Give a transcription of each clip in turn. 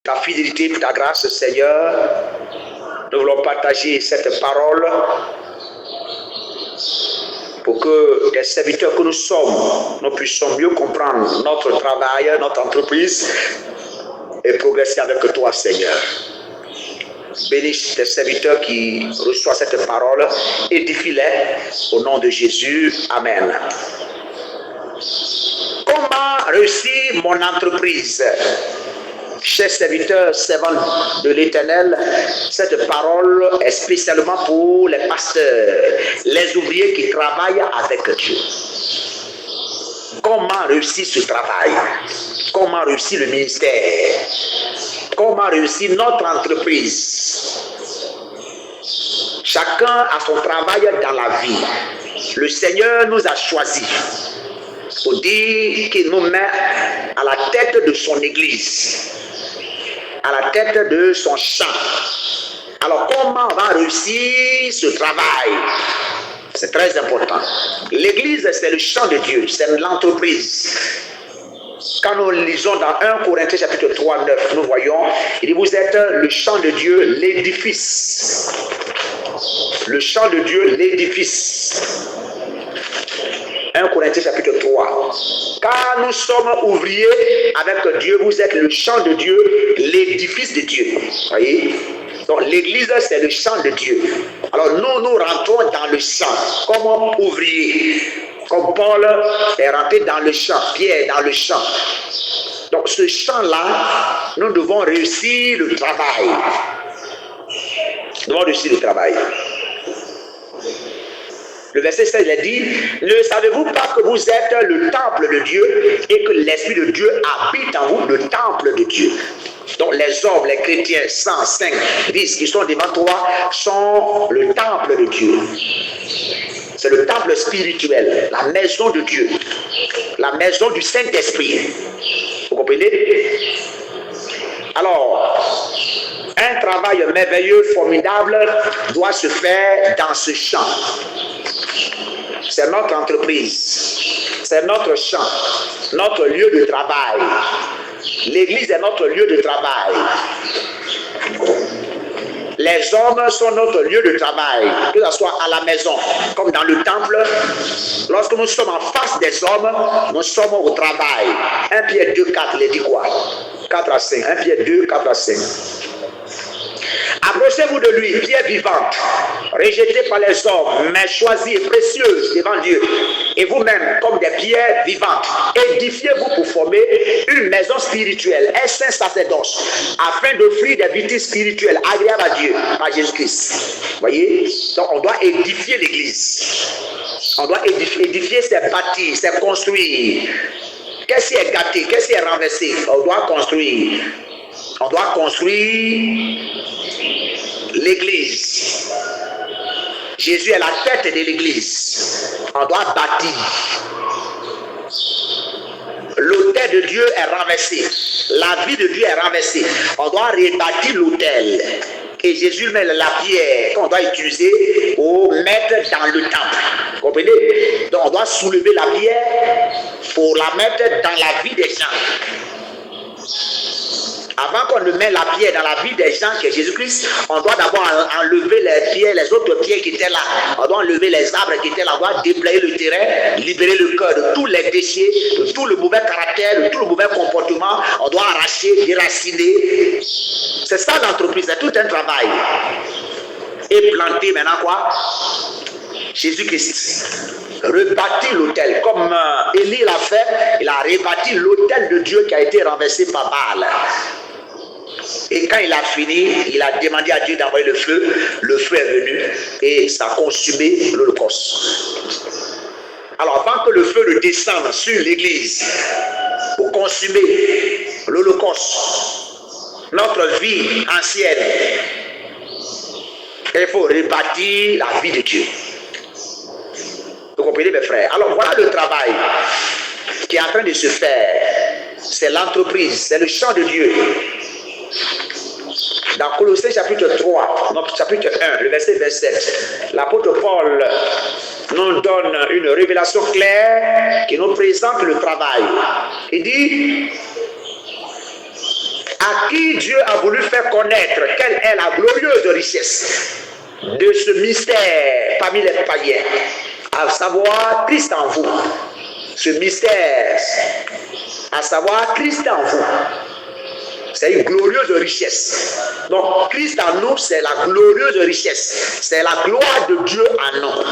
ta fidélité, ta grâce, Seigneur. Nous voulons partager cette parole pour que les serviteurs que nous sommes, nous puissions mieux comprendre notre travail, notre entreprise et progresser avec toi, Seigneur. Bénis tes serviteurs qui reçoivent cette parole, édifie-les au nom de Jésus. Amen. Comment réussir mon entreprise? Chers serviteurs, servants de l'Éternel, cette parole est spécialement pour les pasteurs, les ouvriers qui travaillent avec Dieu. Comment réussir ce travail? Comment réussir le ministère? Comment réussir notre entreprise? Chacun a son travail dans la vie. Le Seigneur nous a choisis pour dire qu'il nous met à la tête de son église, à la tête de son champ. Alors comment on va réussir ce travail? C'est très important. L'église, c'est le champ de Dieu, c'est l'entreprise. Quand nous lisons dans 1 Corinthiens chapitre 3, 9, nous voyons, il dit, vous êtes le champ de Dieu, l'édifice. Le champ de Dieu, l'édifice. 1 Corinthiens chapitre 3. Car nous sommes ouvriers avec Dieu, vous êtes le champ de Dieu, l'édifice de Dieu. Voyez? Donc l'église, c'est le champ de Dieu. Alors nous rentrons dans le champ comme ouvriers. Comme Paul est rentré dans le champ, Pierre dans le champ. Donc ce champ-là, nous devons réussir le travail. Nous devons réussir le travail. Le verset 16 il dit, ne savez-vous pas que vous êtes le temple de Dieu et que l'Esprit de Dieu habite en vous, le temple de Dieu. Donc les hommes, les chrétiens, 100, 5, 10 qui sont devant toi sont le temple de Dieu. C'est le temple spirituel, la maison de Dieu, la maison du Saint-Esprit. Vous comprenez? Alors, un travail merveilleux, formidable, doit se faire dans ce champ. C'est notre entreprise, c'est notre champ, notre lieu de travail. L'église est notre lieu de travail. Les hommes sont notre lieu de travail, que ce soit à la maison, comme dans le temple. Lorsque nous sommes en face des hommes, nous sommes au travail. 1 Pierre 2, 4, il dit quoi? 4 à 5. 1 Pierre 2, 4 à 5. Approchez-vous de lui, pierre vivante, rejetée par les hommes, mais choisie et précieuse devant Dieu. Et vous-même, comme des pierres vivantes, édifiez-vous pour former une maison spirituelle, un saint sacerdoce, afin d'offrir des victimes spirituelles agréables à Dieu, par Jésus-Christ. Voyez? Donc on doit édifier l'église. On doit édifier, c'est bâtir, c'est construire. Qu'est-ce qui est gâté? Qu'est-ce qui est renversé? On doit construire. On doit construire l'église. Jésus est la tête de l'église. On doit bâtir. L'autel de Dieu est renversé. La vie de Dieu est renversée. On doit rebâtir l'autel. Et Jésus met la pierre qu'on doit utiliser pour mettre dans le temple. Vous comprenez? Donc on doit soulever la pierre pour la mettre dans la vie des gens. Avant qu'on ne mette la pierre dans la vie des gens qui est Jésus-Christ, on doit d'abord enlever les pierres, les autres pierres qui étaient là. On doit enlever les arbres qui étaient là. On doit déblayer le terrain, libérer le cœur de tous les déchets, de tout le mauvais caractère, de tout le mauvais comportement. On doit arracher, déraciner. C'est ça l'entreprise, c'est tout un travail. Et planter maintenant quoi? Jésus-Christ. Rebâtir l'autel. Comme Élie l'a fait, il a rebâti l'autel de Dieu qui a été renversé par Baal. Et quand il a fini, il a demandé à Dieu d'envoyer le feu est venu et ça a consumé l'Holocauste. Alors avant que le feu ne descende sur l'église pour consumer l'Holocauste, notre vie ancienne, il faut rebâtir la vie de Dieu. Vous comprenez mes frères? Alors voilà le travail qui est en train de se faire. C'est l'entreprise, c'est le champ de Dieu. Dans Colossiens chapitre 3, non, chapitre 1, le verset 27, l'apôtre Paul nous donne une révélation claire qui nous présente le travail. Il dit, à qui Dieu a voulu faire connaître quelle est la glorieuse richesse de ce mystère parmi les païens, à savoir Christ en vous. Ce mystère, à savoir Christ en vous. C'est une glorieuse richesse. Donc, Christ en nous, c'est la glorieuse richesse. C'est la gloire de Dieu en nous.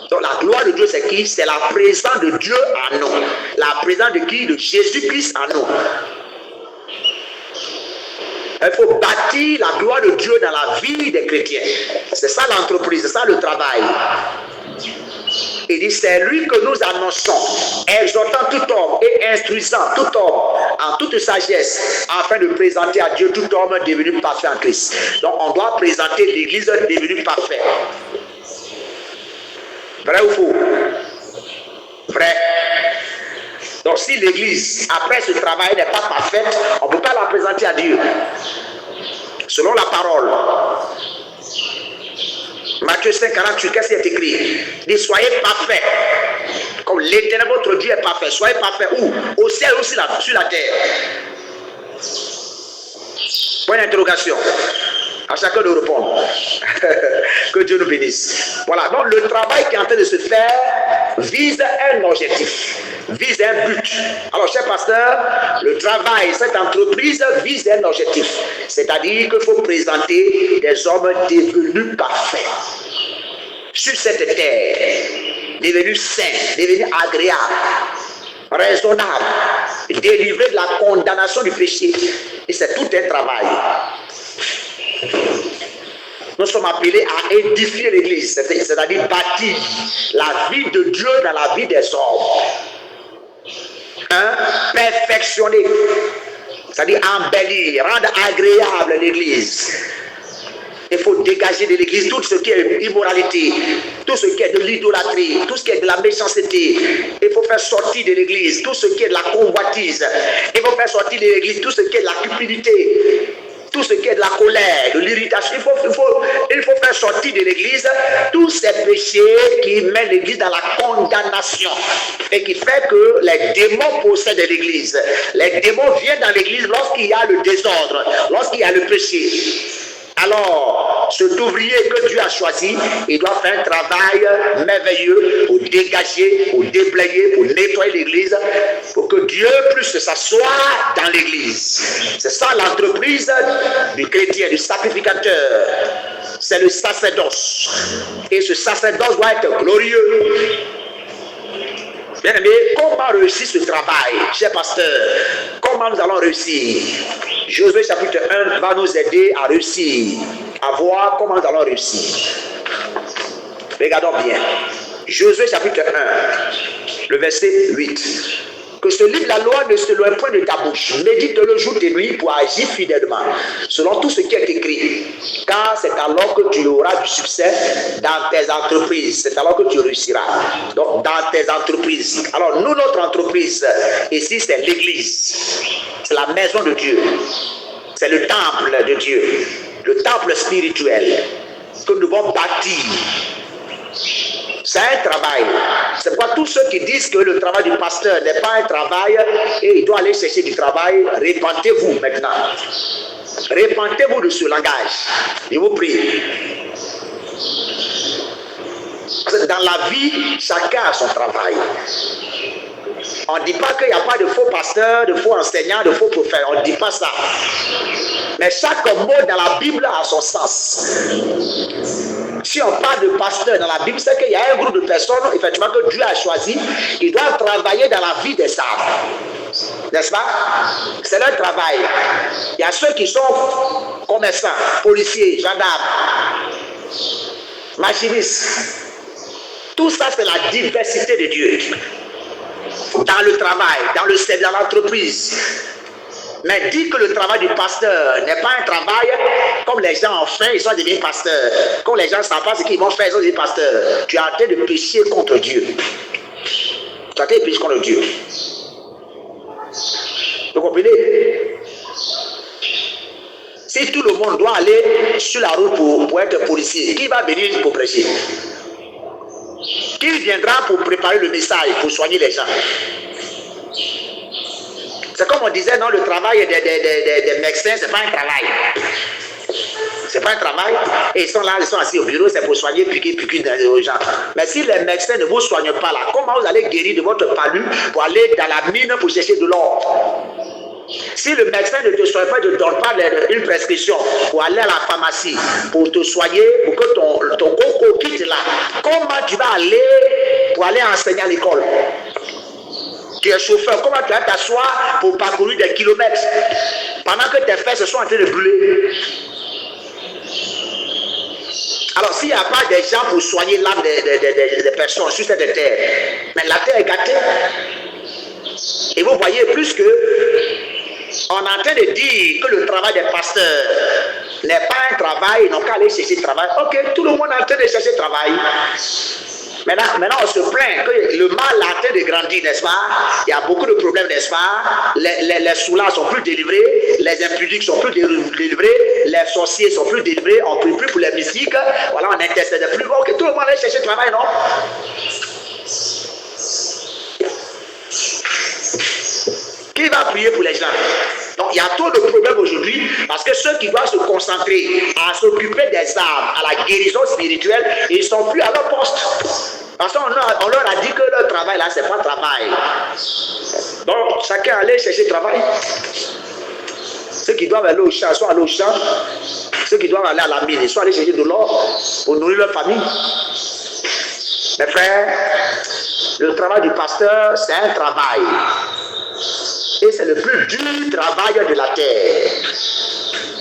Donc, la gloire de Dieu, c'est qui? C'est la présence de Dieu en nous. La présence de qui? De Jésus-Christ en nous. Il faut bâtir la gloire de Dieu dans la vie des chrétiens. C'est ça l'entreprise, c'est ça le travail. Il dit, c'est lui que nous annonçons, exhortant tout homme et instruisant tout homme en toute sagesse, afin de présenter à Dieu tout homme devenu parfait en Christ. Donc, on doit présenter l'Église devenue parfaite. Vrai ou faux? Vrai. Donc, si l'Église, après ce travail, n'est pas parfaite, on ne peut pas la présenter à Dieu. Selon la parole. Matthieu 5, 48, qu'est-ce qui est écrit? Il dit, soyez parfaits, comme l'Éternel votre Dieu est parfait. Soyez parfaits où? Au ciel ou sur la terre? Point d'interrogation. À chacun de répondre. Que Dieu nous bénisse. Voilà, donc le travail qui est en train de se faire vise un objectif, vise un but. Alors, cher pasteur, le travail, cette entreprise vise un objectif. C'est-à-dire qu'il faut présenter des hommes devenus parfaits sur cette terre, devenus saints, devenus agréables, raisonnables, délivrés de la condamnation du péché. Et c'est tout un travail. Nous sommes appelés à édifier l'Église, c'est-à-dire bâtir la vie de Dieu dans la vie des hommes. Perfectionner, c'est-à-dire embellir, rendre agréable l'Église. Il faut dégager de l'Église tout ce qui est immoralité, tout ce qui est de l'idolâtrie, tout ce qui est de la méchanceté. Il faut faire sortir de l'Église tout ce qui est de la convoitise. Il faut faire sortir de l'Église tout ce qui est de la cupidité, tout ce qui est de la colère, de l'irritation. Il faut faire sortir de l'Église tous ces péchés qui mettent l'Église dans la condamnation et qui fait que les démons possèdent l'Église. Les démons viennent dans l'Église lorsqu'il y a le désordre, lorsqu'il y a le péché. Alors, cet ouvrier que Dieu a choisi, il doit faire un travail merveilleux pour dégager, pour déblayer, pour nettoyer l'Église, pour que Dieu puisse s'asseoir dans l'Église. C'est ça l'entreprise du chrétien, du sacrificateur. C'est le sacerdoce. Et ce sacerdoce doit être glorieux. Bien aimé, comment réussir ce travail, cher pasteur? Comment nous allons réussir? Josué chapitre 1 va nous aider à réussir, à voir comment nous allons réussir. Regardons bien. Josué chapitre 1, le verset 8. Que ce livre de la loi ne se loin point de ta bouche. Médite-le jour et nuit pour agir fidèlement, selon tout ce qui est écrit. Car c'est alors que tu auras du succès dans tes entreprises. C'est alors que tu réussiras. Donc, dans tes entreprises. Alors, nous, notre entreprise, ici, c'est l'Église. C'est la maison de Dieu. C'est le temple de Dieu. Le temple spirituel que nous devons bâtir. C'est un travail. C'est pourquoi tous ceux qui disent que le travail du pasteur n'est pas un travail et il doit aller chercher du travail, répentez-vous maintenant. Répentez-vous de ce langage. Je vous prie. Dans la vie, chacun a son travail. On ne dit pas qu'il n'y a pas de faux pasteurs, de faux enseignants, de faux prophètes. On ne dit pas ça. Mais chaque mot dans la Bible a son sens. Si on parle de pasteur dans la Bible, c'est qu'il y a un groupe de personnes, effectivement, que Dieu a choisi, qui doivent travailler dans la vie des âmes. N'est-ce pas? C'est leur travail. Il y a ceux qui sont commerçants, policiers, gendarmes, machinistes. Tout ça, c'est la diversité de Dieu. Dans le travail, dans l'entreprise. Mais dis que le travail du pasteur n'est pas un travail comme les gens ont fait, ils sont devenus pasteurs. Comme les gens ne savent pas ce qu'ils vont faire, ils sont devenus pasteurs. Tu es en train de pécher contre Dieu. Tu es en train de pécher contre Dieu. Vous comprenez? Si tout le monde doit aller sur la route pour être policier, qui va venir pour prêcher? Qui viendra pour préparer le message, pour soigner les gens? C'est comme on disait, non, le travail des médecins, c'est pas un travail. C'est pas un travail. Et ils sont là, ils sont assis au bureau, c'est pour soigner, piquer aux gens. Mais si les médecins ne vous soignent pas là, comment vous allez guérir de votre palu pour aller dans la mine pour chercher de l'or? Si le médecin ne te soigne pas, ne te donne pas une prescription pour aller à la pharmacie, pour te soigner, pour que ton coco quitte là, comment tu vas aller pour aller enseigner à l'école? Tu es chauffeur, comment tu vas t'asseoir pour parcourir des kilomètres pendant que tes fesses sont en train de brûler? Alors, s'il n'y a pas des gens pour soigner l'âme des personnes sur cette terre, mais la terre est gâtée. Et vous voyez, plus que on est en train de dire que le travail des pasteurs n'est pas un travail, ils n'ont qu'à aller chercher travail. Ok, tout le monde est en train de chercher travail. Maintenant, on se plaint que le mal est en train de grandir, n'est-ce pas? Il y a beaucoup de problèmes, n'est-ce pas? Les soulards sont plus délivrés, les impudiques sont plus délivrés, les sorciers sont plus délivrés, on ne prie plus pour les mystiques, voilà, on n'intercède plus. Ok, tout le monde allait chercher travail, non? Qui va prier pour les gens? Donc, il y a trop de problèmes aujourd'hui parce que ceux qui doivent se concentrer à s'occuper des âmes, à la guérison spirituelle, ils ne sont plus à leur poste. Parce qu'on leur a dit que leur travail là, c'est pas travail. Donc, chacun allait chercher travail. Ceux qui doivent aller au champ, soit aller au champ. Ceux qui doivent aller à la mine, soit aller chercher de l'or pour nourrir leur famille. Mes frères, le travail du pasteur, c'est un travail. Et c'est le plus dur travail de la terre.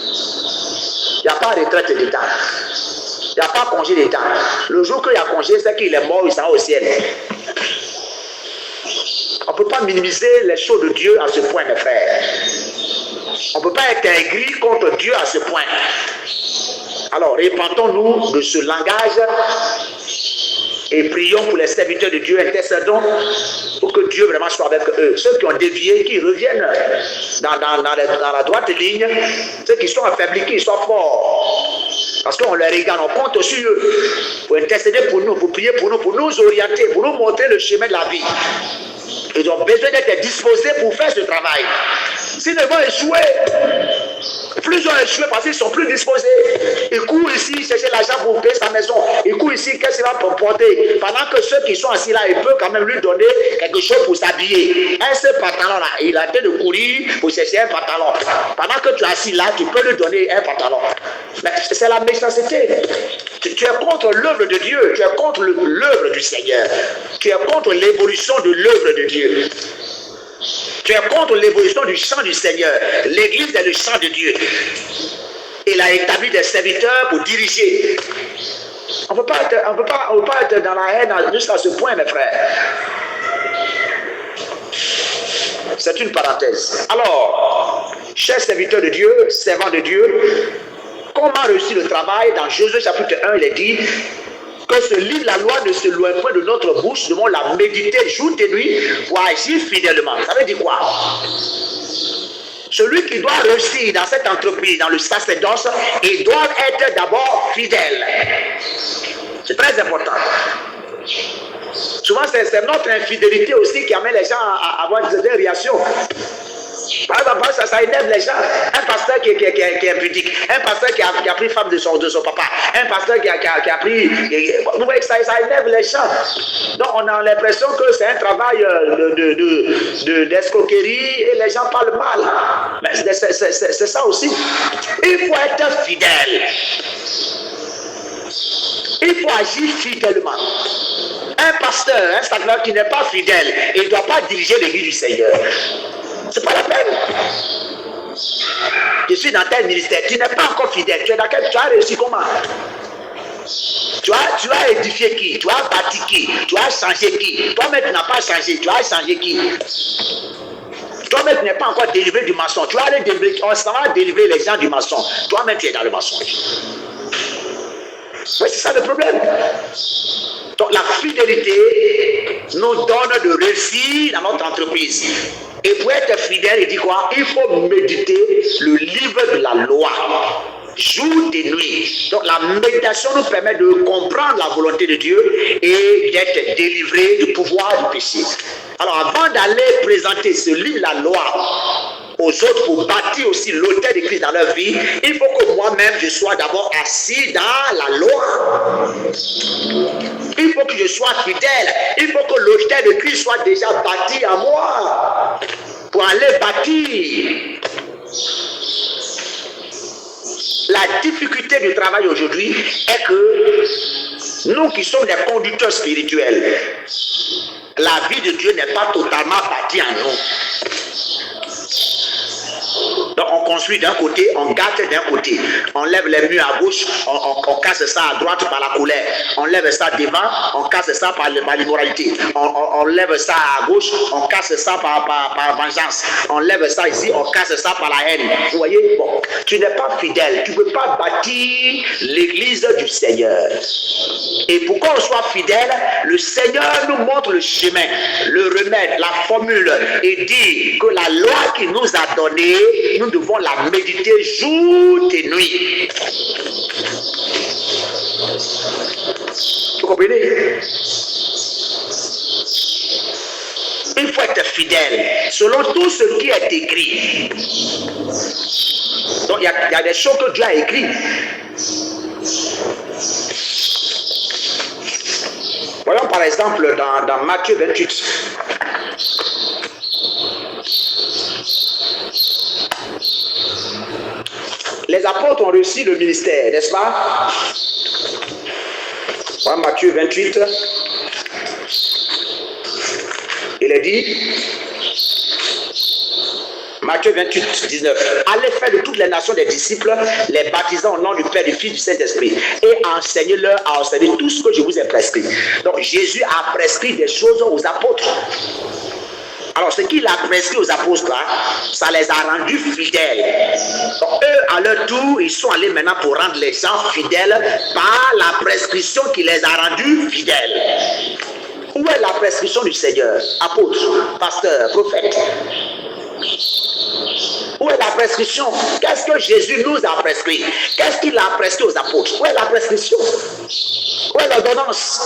Il n'y a pas de retraite dedans. Il n'y a pas de congé dedans. Le jour qu'il y a congé, c'est qu'il est mort, il sera au ciel. On ne peut pas minimiser les choses de Dieu à ce point, mes frères. On ne peut pas être aigri contre Dieu à ce point. Alors, répandons-nous de ce langage et prions pour les serviteurs de Dieu, intercédons pour que Dieu vraiment soit avec eux. Ceux qui ont dévié, qui reviennent dans la droite ligne, ceux qui sont affaiblis, qui soient forts. Parce qu'on les regarde, on compte sur eux pour intercéder pour nous, pour prier pour nous orienter, pour nous montrer le chemin de la vie. Ils ont besoin d'être disposés pour faire ce travail. S'ils vont échouer, plus ils ont échoué parce qu'ils sont plus disposés. Ils courent ici chercher l'argent pour payer sa maison. Ils courent ici, qu'est-ce qu'il va porter? Pendant que ceux qui sont assis là, ils peuvent quand même lui donner quelque chose pour s'habiller. Un seul pantalon là, il a en train de courir pour chercher un pantalon. Pendant que tu es assis là, tu peux lui donner un pantalon. Mais c'est la méchanceté. Tu es contre l'œuvre de Dieu, tu es contre l'œuvre du Seigneur. Tu es contre l'évolution de l'œuvre de Dieu. Tu es contre l'évolution du champ du Seigneur. L'église est le champ de Dieu. Il a établi des serviteurs pour diriger. On ne peut pas être dans la haine jusqu'à ce point, mes frères. C'est une parenthèse. Alors, chers serviteurs de Dieu, servants de Dieu, comment réussir le travail? Dans Josué chapitre 1, il est dit que ce livre, la loi, ne se loin point de notre bouche, nous devons la méditer jour et nuit pour agir fidèlement. Ça veut dire quoi? Celui qui doit réussir dans cette entreprise, dans le sacerdoce, il doit être d'abord fidèle. C'est très important. Souvent, c'est notre infidélité aussi qui amène les gens à avoir des réactions. Par exemple, ça énerve les gens. Un pasteur qui est impudique, un pasteur qui a pris femme de son papa, un pasteur qui a pris... Vous voyez que ça énerve les gens. Donc on a l'impression que c'est un travail d'escroquerie et les gens parlent mal. Mais c'est ça aussi. Il faut être fidèle. Il faut agir fidèlement. Un pasteur, un sacerdoce qui n'est pas fidèle, il ne doit pas diriger l'église du Seigneur. C'est pas la peine. Je suis dans tel ministère, tu n'es pas encore fidèle. Tu as réussi comment? Tu as édifié qui? Tu as bâti qui? Tu as changé qui? Toi-même tu n'as pas changé, tu as changé qui? Toi-même tu n'es pas encore délivré du mensonge. Tu as on s'en va délivrer les gens du mensonge. Toi-même tu es dans le mensonge. Oui, c'est ça le problème. Donc la fidélité nous donne de réussir dans notre entreprise. Et pour être fidèle, il dit quoi? Il faut méditer le livre de la loi, jour et nuit. Donc la méditation nous permet de comprendre la volonté de Dieu et d'être délivré du pouvoir du péché. Alors avant d'aller présenter ce livre, la loi, aux autres pour bâtir aussi l'autel de Christ dans leur vie, il faut que moi-même je sois d'abord assis dans la loi. Il faut que je sois fidèle. Il faut que l'autel de Christ soit déjà bâti en moi pour aller bâtir. La difficulté du travail aujourd'hui est que nous qui sommes des conducteurs spirituels, la vie de Dieu n'est pas totalement bâtie en nous. Donc on construit d'un côté, on gâte d'un côté, on lève les murs à gauche, on casse ça à droite par la colère, on lève ça devant, on casse ça par l'immoralité, on lève ça à gauche, on casse ça par vengeance, on lève ça ici, on casse ça par la haine. Vous voyez, bon, tu n'es pas fidèle, tu ne peux pas bâtir l'église du Seigneur. Et pour qu'on soit fidèle, le Seigneur nous montre le chemin, le remède, la formule, et dit que la loi qu'il nous a donnée, nous devons la méditer jour et nuit. Vous comprenez? Il faut être fidèle selon tout ce qui est écrit. Donc il y a des choses que Dieu a écrites. Voyons par exemple dans Matthieu 28. Les apôtres ont reçu le ministère, n'est-ce pas? Voilà Matthieu 28. Il est dit, Matthieu 28, 19, allez faire de toutes les nations des disciples, les baptisant au nom du Père, du Fils, du Saint-Esprit, et enseignez-leur à enseigner tout ce que je vous ai prescrit. Donc Jésus a prescrit des choses aux apôtres. Alors, ce qu'il a prescrit aux apôtres, là, ça les a rendus fidèles. Donc, eux, à leur tour, ils sont allés maintenant pour rendre les gens fidèles par la prescription qui les a rendus fidèles. Où est la prescription du Seigneur? Apôtre, pasteur, prophète. Où est la prescription? Qu'est-ce que Jésus nous a prescrit? Qu'est-ce qu'il a prescrit aux apôtres? Où est la prescription? Où est l'ordonnance?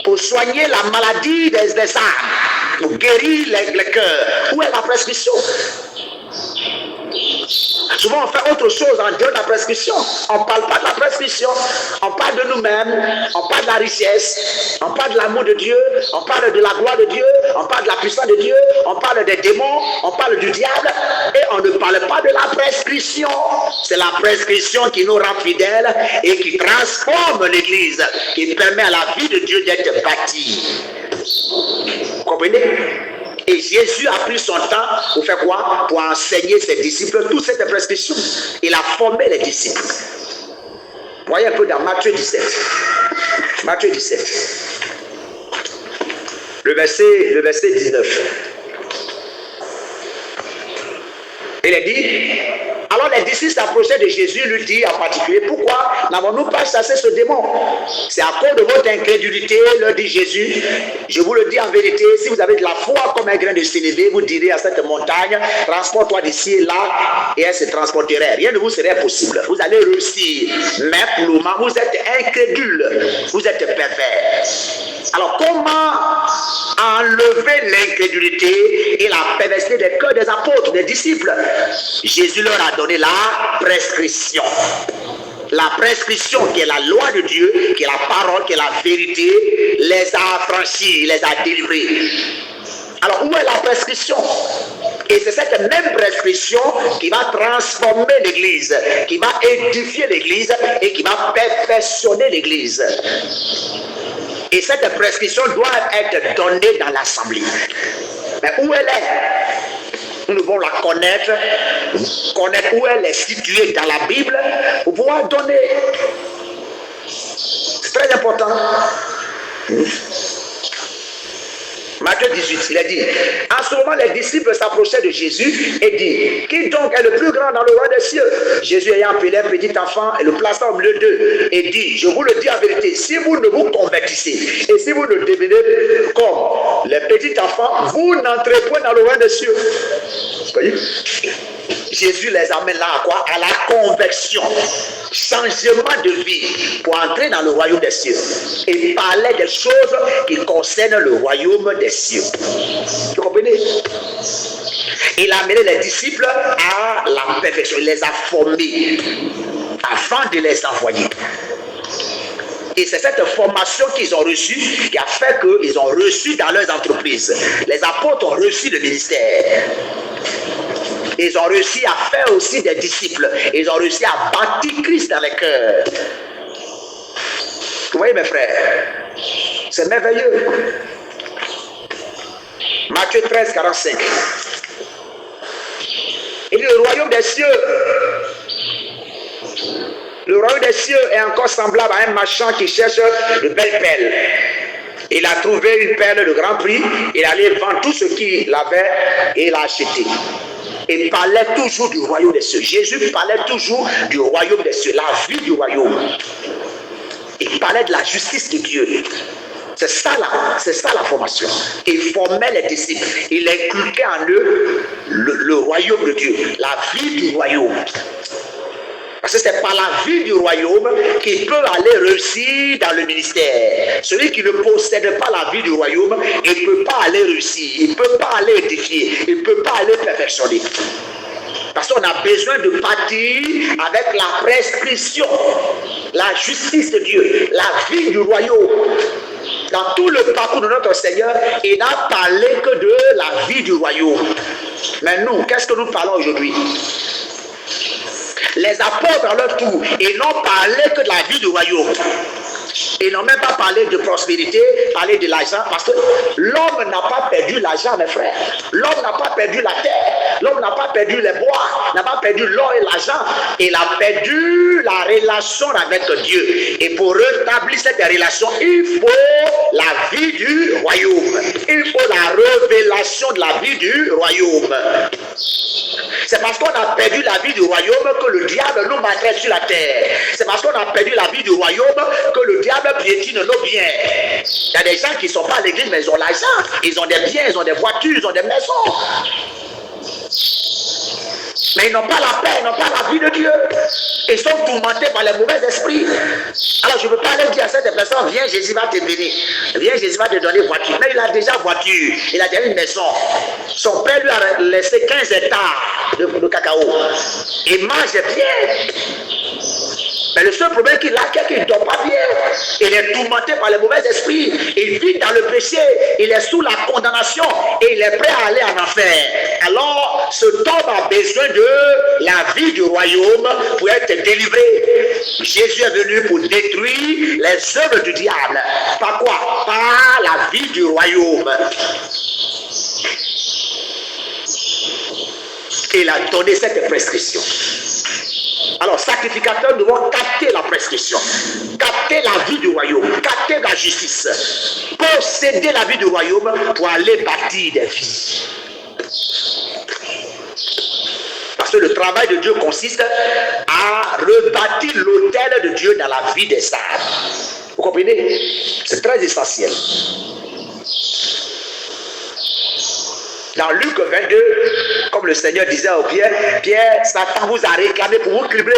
Pour soigner la maladie des âmes, pour guérir les cœurs. Où est la prescription? Souvent on fait autre chose en dehors de la prescription. On ne parle pas de la prescription. On parle de nous-mêmes, on parle de la richesse, on parle de l'amour de Dieu, on parle de la gloire de Dieu, on parle de la puissance de Dieu, on parle des démons, on parle du diable, et on ne parle pas de la prescription. C'est la prescription qui nous rend fidèles et qui transforme l'Église, qui permet à la vie de Dieu d'être bâtie. Vous comprenez? Et Jésus a pris son temps pour faire quoi? Pour enseigner ses disciples toute cette prescription. Il a formé les disciples. Voyez un peu dans Matthieu 17. Matthieu 17. Le verset 19. Il est dit, alors les disciples s'approchaient de Jésus et lui dirent en particulier, pourquoi n'avons-nous pas chassé ce démon? C'est à cause de votre incrédulité, leur dit Jésus. Je vous le dis en vérité, si vous avez de la foi comme un grain de sénévé, vous direz à cette montagne, transporte-toi d'ici et là, et elle se transporterait. Rien ne vous serait possible. Vous allez réussir. Mais pour le moment, vous êtes incrédule, vous êtes pervers. Alors comment enlever l'incrédulité et la perversité des cœurs des apôtres, des disciples? Jésus leur a donné la prescription. La prescription qui est la loi de Dieu, qui est la parole, qui est la vérité, les a affranchis, les a délivrés. Alors où est la prescription? Et c'est cette même prescription qui va transformer l'Église, qui va édifier l'Église et qui va perfectionner l'Église. Et cette prescription doit être donnée dans l'assemblée. Mais où elle est? Nous devons la connaître où elle est située dans la Bible pour pouvoir donner. C'est très important. Matthieu 18, il a dit, en ce moment les disciples s'approchaient de Jésus et dit, qui donc est le plus grand dans le roi des cieux? Jésus ayant appelé un petit enfant et le plaça au milieu d'eux et dit, je vous le dis en vérité, si vous ne vous convertissez et si vous ne devenez comme les petits enfants, vous n'entrez point dans le roi des cieux. Vous voyez? Jésus les amène là à quoi? À la conversion, changement de vie pour entrer dans le royaume des cieux et parler des choses qui concernent le royaume des cieux. Vous comprenez? Il a amené les disciples à la perfection, il les a formés avant de les envoyer. Et c'est cette formation qu'ils ont reçue qui a fait qu'ils ont reçu dans leurs entreprises. Les apôtres ont reçu le ministère. Ils ont réussi à faire aussi des disciples. Ils ont réussi à bâtir Christ dans les cœurs. Vous voyez mes frères, c'est merveilleux. Matthieu 13, 45. Il dit le royaume des cieux. Le royaume des cieux est encore semblable à un marchand qui cherche de belles perles. Il a trouvé une perle de grand prix, il allait vendre tout ce qu'il avait et il l'a acheté. Il parlait toujours du royaume des cieux. Jésus parlait toujours du royaume des cieux, la vie du royaume. Il parlait de la justice de Dieu. C'est ça la formation. Il formait les disciples. Il inculquait en eux le royaume de Dieu, la vie du royaume. Parce que c'est par la vie du royaume qu'il peut aller réussir dans le ministère. Celui qui ne possède pas la vie du royaume, il ne peut pas aller réussir, il ne peut pas aller édifier, il ne peut pas aller perfectionner. Parce qu'on a besoin de partir avec la prescription, la justice de Dieu, la vie du royaume. Dans tout le parcours de notre Seigneur, il n'a parlé que de la vie du royaume. Mais nous, qu'est-ce que nous parlons aujourd'hui? Les apôtres à leur tour, ils n'ont parlé que de la vie du royaume. Ils n'ont même pas parlé de prospérité, parlé de l'argent, parce que l'homme n'a pas perdu l'argent, mes frères. L'homme n'a pas perdu la terre. L'homme n'a pas perdu les bois, n'a pas perdu l'or et l'argent. Il a perdu la relation avec Dieu. Et pour rétablir cette relation, il faut la vie du royaume. Il faut la révélation de la vie du royaume. C'est parce qu'on a perdu la vie du royaume que le diable nous maltraite sur la terre. C'est parce qu'on a perdu la vie du royaume que le diable piétine nos biens. Il y a des gens qui ne sont pas à l'église, mais ils ont l'argent. Ils ont des biens, ils ont des voitures, ils ont des maisons. Mais ils n'ont pas la paix, ils n'ont pas la vie de Dieu. Ils sont tourmentés par les mauvais esprits. Alors je ne peux pas aller dire à cette personne, viens, Jésus va te bénir. Viens, Jésus va te donner voiture. Mais il a déjà voiture, il a déjà une maison. Son père lui a laissé 15 hectares de cacao. Il mange bien. Mais le seul problème qu'il a, c'est qu'il ne dort pas bien. Il est tourmenté par les mauvais esprits. Il vit dans le péché. Il est sous la condamnation et il est prêt à aller en enfer. Alors, cet homme a besoin de la vie du royaume pour être délivré. Jésus est venu pour détruire les œuvres du diable. Par quoi? Par la vie du royaume. Il a donné cette prescription. Alors, sacrificateurs devons capter la prescription, capter la vie du royaume, capter la justice, posséder la vie du royaume pour aller bâtir des vies. Parce que le travail de Dieu consiste à rebâtir l'autel de Dieu dans la vie des âmes. Vous comprenez? C'est très essentiel. Dans Luc 22, comme le Seigneur disait au Pierre, Pierre, Satan vous a réclamé pour vous cribler.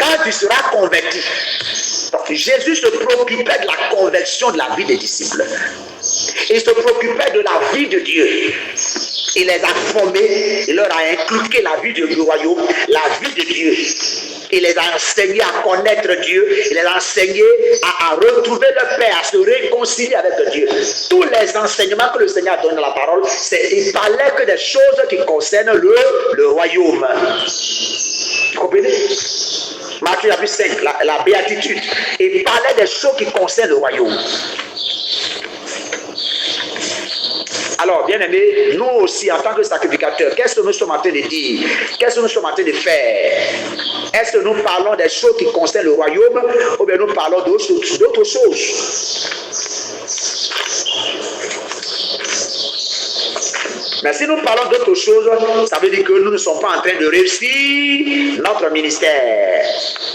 Quand tu seras converti, donc Jésus se préoccupait de la conversion de la vie des disciples. Il se préoccupait de la vie de Dieu. Il les a formés, il leur a inculqué la vie du royaume, la vie de Dieu. Il les a enseignés à connaître Dieu. Il les a enseignés à retrouver leur paix, à se réconcilier avec Dieu. Tous les enseignements que le Seigneur a donnés dans la parole, il ne parlait que des choses qui concernent le royaume. Vous comprenez? Matthieu chapitre 5, la béatitude. Il parlait des choses qui concernent le royaume. Alors, bien aimés, nous aussi, en tant que sacrificateurs, qu'est-ce que nous sommes en train de dire? Qu'est-ce que nous sommes en train de faire? Est-ce que nous parlons des choses qui concernent le royaume ou bien nous parlons d'autres choses? Mais si nous parlons d'autres choses, ça veut dire que nous ne sommes pas en train de réussir notre ministère.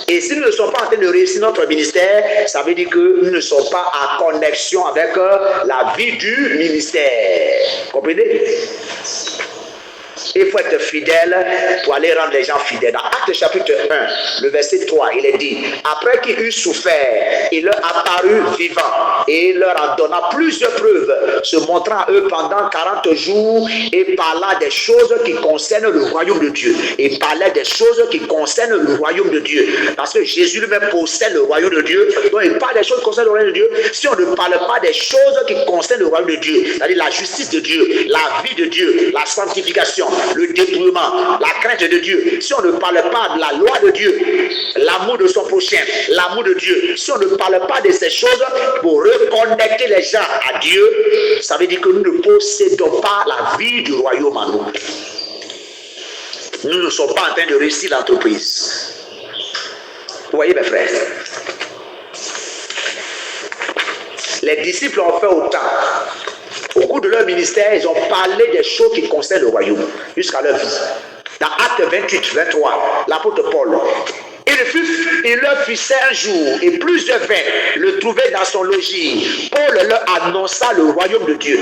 Et si nous ne sommes pas en train de réussir notre ministère, ça veut dire que nous ne sommes pas en connexion avec la vie du ministère. Comprenez? Il faut être fidèle pour aller rendre les gens fidèles. Dans Actes chapitre 1, le verset 3, il est dit, après qu'il eut souffert, il leur apparut vivant et il leur en donna plusieurs preuves, se montrant à eux pendant 40 jours et parlant des choses qui concernent le royaume de Dieu. Et parlait des choses qui concernent le royaume de Dieu. Parce que Jésus lui-même possède le royaume de Dieu. Donc il parle des choses qui concernent le royaume de Dieu. Si on ne parle pas des choses qui concernent le royaume de Dieu, c'est-à-dire la justice de Dieu, la vie de Dieu, la sanctification, le dépouillement, la crainte de Dieu, si on ne parle pas de la loi de Dieu, l'amour de son prochain, l'amour de Dieu, si on ne parle pas de ces choses pour reconnecter les gens à Dieu, ça veut dire que nous ne possédons pas la vie du royaume en nous. Nous ne sommes pas en train de réussir l'entreprise. Vous voyez mes frères, les disciples ont fait autant. Au cours de leur ministère, ils ont parlé des choses qui concernent le royaume jusqu'à leur vie. Dans Actes 28, 23, l'apôtre Paul, il leur fixait un jour et plusieurs vinrent le trouver dans son logis. Paul leur annonça le royaume de Dieu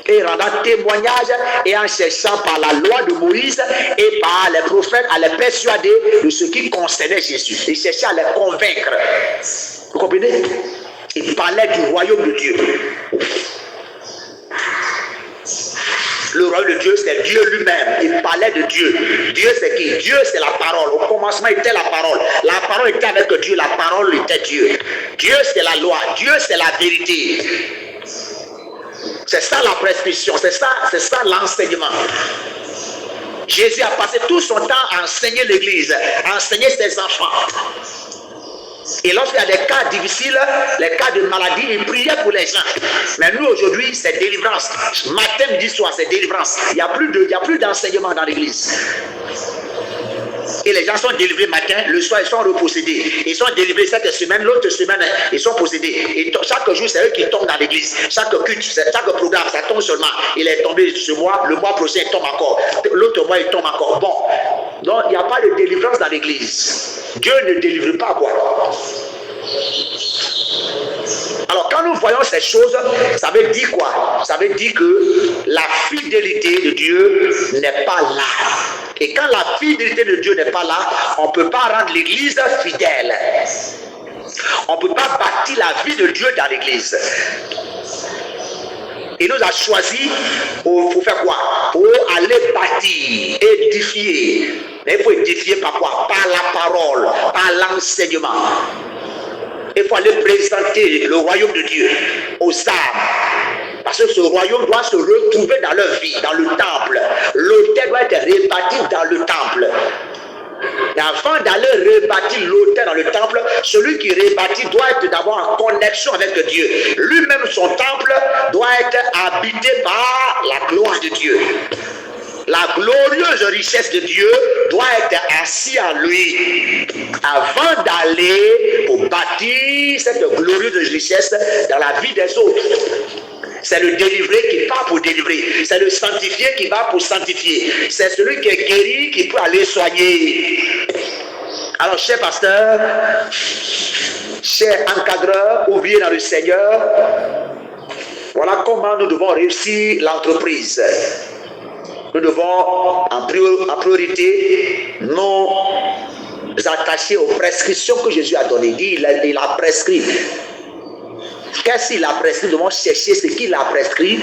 et rendant témoignage et en cherchant par la loi de Moïse et par les prophètes à les persuader de ce qui concernait Jésus. Il cherchait à les convaincre. Vous comprenez? Il parlait du royaume de Dieu. Le royaume de Dieu, c'est Dieu lui-même. Il parlait de Dieu. Dieu, c'est qui? Dieu, c'est la parole. Au commencement était la parole. La parole était avec Dieu. La parole était Dieu. Dieu, c'est la loi. Dieu, c'est la vérité. C'est ça la prescription. C'est ça l'enseignement. Jésus a passé tout son temps à enseigner l'Église, à enseigner ses enfants. Et lorsqu'il y a des cas difficiles, les cas de maladie, il priait pour les gens. Mais nous aujourd'hui, c'est délivrance. Matin, midi, soir, c'est délivrance. Il n'y a plus d'enseignement dans l'église. Et les gens sont délivrés matin, le soir, ils sont repossédés. Ils sont délivrés cette semaine, l'autre semaine, ils sont possédés. Et chaque jour, c'est eux qui tombent dans l'église. Chaque culte, chaque programme, ça tombe seulement. Il est tombé ce mois, le mois prochain, il tombe encore. L'autre mois, il tombe encore. Bon, donc il n'y a pas de délivrance dans l'église. Dieu ne délivre pas quoi. Alors quand nous voyons ces choses, ça veut dire quoi? Ça veut dire que la fidélité de Dieu n'est pas là. Et quand la fidélité de Dieu n'est pas là, on ne peut pas rendre l'église fidèle. On ne peut pas bâtir la vie de Dieu dans l'église. Il nous a choisi pour faire quoi? Pour aller bâtir, édifier. Mais il faut édifier par quoi? Par la parole, par l'enseignement. Il faut aller présenter le royaume de Dieu aux âmes. Parce que ce royaume doit se retrouver dans leur vie, dans le temple. L'autel doit être rebâti dans le temple. Et avant d'aller rebâtir l'autel dans le temple, celui qui rebâtit doit être d'abord en connexion avec Dieu. Lui-même, son temple doit être habité par la gloire de Dieu. La glorieuse richesse de Dieu doit être assise en lui avant d'aller pour bâtir cette glorieuse richesse dans la vie des autres. C'est le délivré qui part pour délivrer. C'est le sanctifié qui va pour sanctifier. C'est celui qui est guéri qui peut aller soigner. Alors, chers pasteurs, chers encadreurs, ouvriers dans le Seigneur, voilà comment nous devons réussir l'entreprise. Nous devons en priorité nous attacher aux prescriptions que Jésus a données. Il a prescrit. Qu'est-ce qu'il a prescrit? Nous devons chercher ce qu'il a prescrit.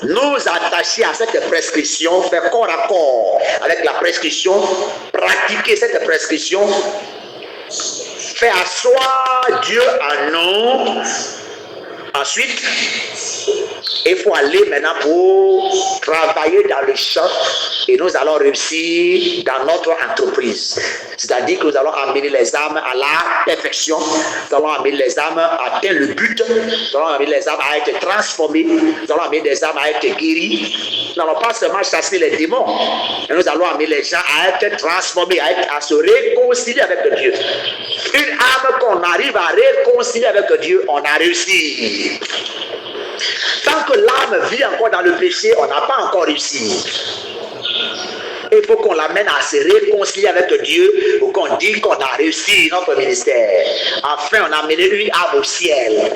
Nous attacher à cette prescription, faire corps à corps avec la prescription, pratiquer cette prescription, faire asseoir Dieu en nous. Ensuite, il faut aller maintenant pour travailler dans le champ et nous allons réussir dans notre entreprise. C'est-à-dire que nous allons amener les âmes à la perfection, nous allons amener les âmes à atteindre le but, nous allons amener les âmes à être transformées, nous allons amener les âmes à être guéries. Nous n'allons pas seulement chasser les démons, mais nous allons amener les gens à être transformés, à se réconcilier avec Dieu. Une âme qu'on arrive à réconcilier avec Dieu, on a réussi. Tant que l'âme vit encore dans le péché, on n'a pas encore réussi. Il faut qu'on l'amène à se réconcilier avec Dieu pour qu'on dise qu'on a réussi notre ministère. Enfin, on a amené une âme au ciel.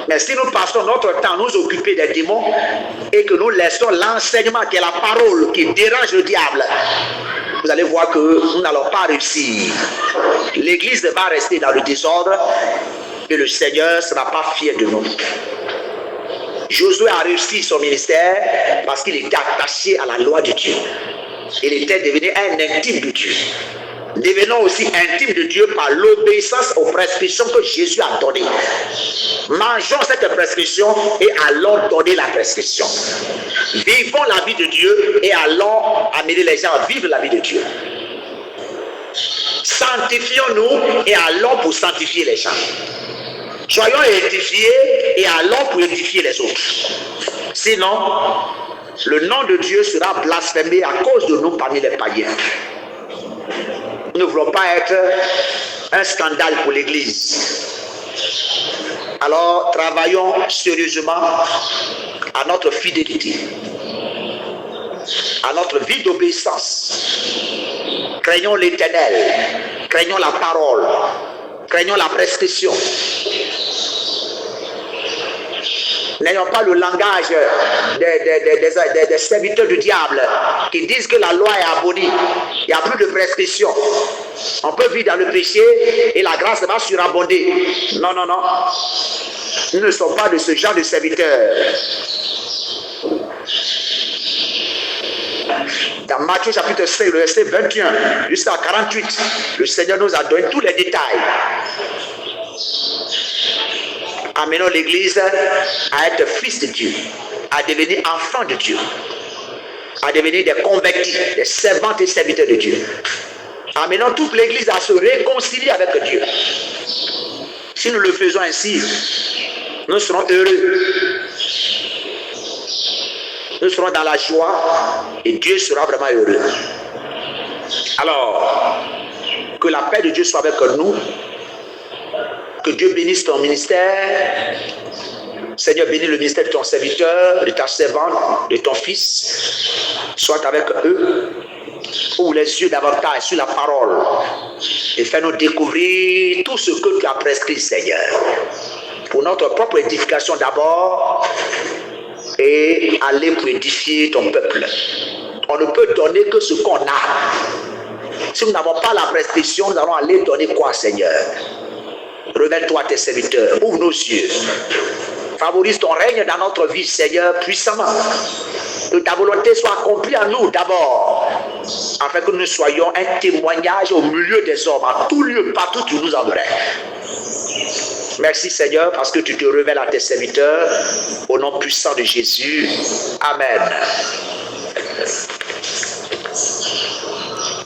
Mais si nous passons notre temps à nous occuper des démons et que nous laissons l'enseignement qui est la parole qui dérange le diable, vous allez voir que nous n'allons pas réussir. L'Église va rester dans le désordre et le Seigneur ne sera pas fier de nous. Josué a réussi son ministère parce qu'il était attaché à la loi de Dieu. Il était devenu un intime de Dieu. Devenons aussi intimes de Dieu par l'obéissance aux prescriptions que Jésus a données. Mangeons cette prescription et allons donner la prescription. Vivons la vie de Dieu et allons amener les gens à vivre la vie de Dieu. Sanctifions-nous et allons pour sanctifier les gens. Soyons édifiés et allons pour édifier les autres. Sinon, le nom de Dieu sera blasphémé à cause de nous parmi les païens. Nous ne voulons pas être un scandale pour l'Église. Alors, travaillons sérieusement à notre fidélité, à notre vie d'obéissance. Craignons l'Éternel, craignons la parole, craignons la prescription. N'ayons pas le langage des serviteurs du diable qui disent que la loi est abolie. Il n'y a plus de prescription. On peut vivre dans le péché et la grâce va surabonder. Non, non, non. Nous ne sommes pas de ce genre de serviteurs. Dans Matthieu chapitre 5, le verset 21 jusqu'à 48, le Seigneur nous a donné tous les détails. Amenons l'Église à être fils de Dieu, à devenir enfant de Dieu, à devenir des convertis, des servantes et serviteurs de Dieu. Amenons toute l'Église à se réconcilier avec Dieu. Si nous le faisons ainsi, nous serons heureux. Nous serons dans la joie et Dieu sera vraiment heureux. Alors, que la paix de Dieu soit avec nous. Que Dieu bénisse ton ministère. Seigneur, bénis le ministère de ton serviteur, de ta servante, de ton fils. Sois avec eux. Ouvre les yeux davantage sur la parole. Et fais-nous découvrir tout ce que tu as prescrit, Seigneur. Pour notre propre édification d'abord. Et aller pour édifier ton peuple. On ne peut donner que ce qu'on a. Si nous n'avons pas la prescription, nous allons aller donner quoi, Seigneur? Révèle-toi à tes serviteurs, ouvre nos yeux. Favorise ton règne dans notre vie, Seigneur, puissamment. Que ta volonté soit accomplie en nous d'abord, afin que nous soyons un témoignage au milieu des hommes, en tout lieu, partout où tu nous enverrais. Merci Seigneur, parce que tu te révèles à tes serviteurs, au nom puissant de Jésus. Amen.